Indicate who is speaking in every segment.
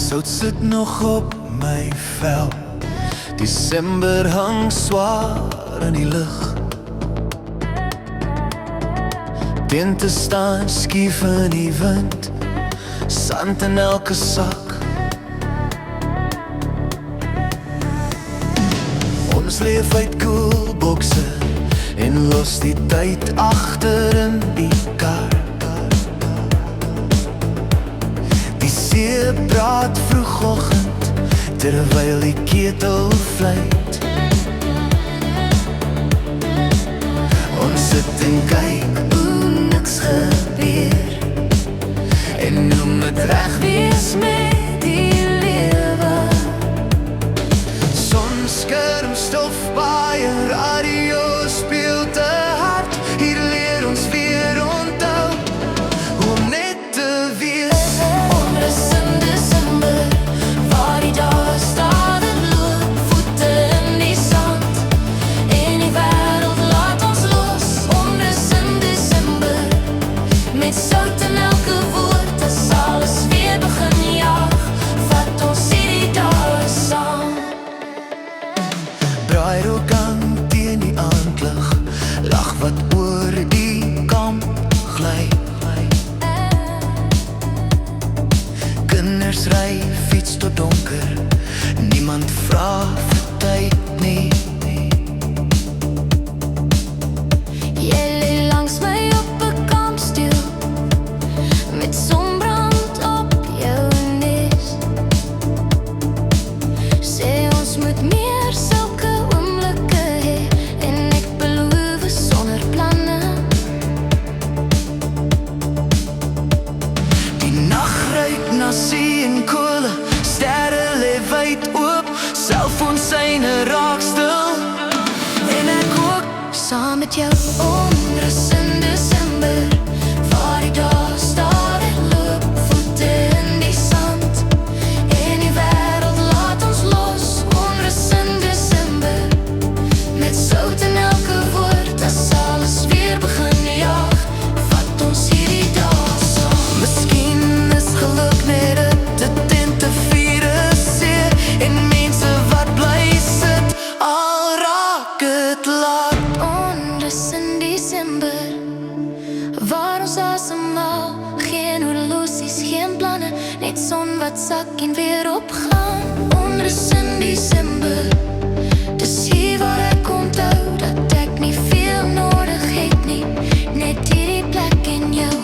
Speaker 1: sout sit nog op my vel. Desember hang swaar in die lug. Tente staan skief in die wind, sand in elke sak. Ons leef uit koelbokse en los die tyd agter in die kar. Die see praat vroegoggend terwyl die ketel vlieg. Ons sit en kyk hoe niks gebeur en noem het reg wees met die lewe. Sonskerm stof baie, radio speel te hard. Hier leer ons weer onthou hoe om net te wees.
Speaker 2: Onrus in Desember, waar die dae stadig loop, voete in die sand en die wêreld laat ons los. Onrus in Desember, met sout in elke woord, as alles weer begin jaag, vat ons hierdie dae saam.
Speaker 1: Braairok hang teen die aandlig, lag wat oor die kamp gly. Kinders ry fiets tot donker, niemand vra vir tyd nie.
Speaker 2: Jy lê langs my op 'n kampstoel, met sonbrand op jou nes. Sê ons moet meer sulke oomblikke hê, en ek beloof sonder planne.
Speaker 1: Die nag ruik na see en kolle, sterre lê wyd oop, selfoonsyne raak stil. En ek ook
Speaker 2: Saam met jou. Onrus in Desember, waar die dae stadig loop, voete in die sand en die wêreld laat ons los. Onrus in Desember, met sout in elke woord, as alles weer begin jaag, vat ons hierdie dae saam.
Speaker 1: miskien is geluk net 'n tent te vier is seer, en mense wat bly sit, al raak het laat.
Speaker 2: Onrus in Desember, waar ons asemhaal, geen horlosies, geen planne, net son wat sak en weer opgaan. Onrus in Desember, dis hier waar ek onthou dat ek nie veel nodig het nie, net hierdie plek en jou.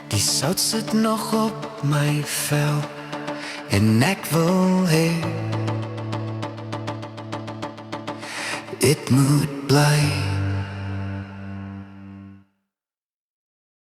Speaker 1: Die sout sit nog op my vel, en ek wil hê dit moet bly.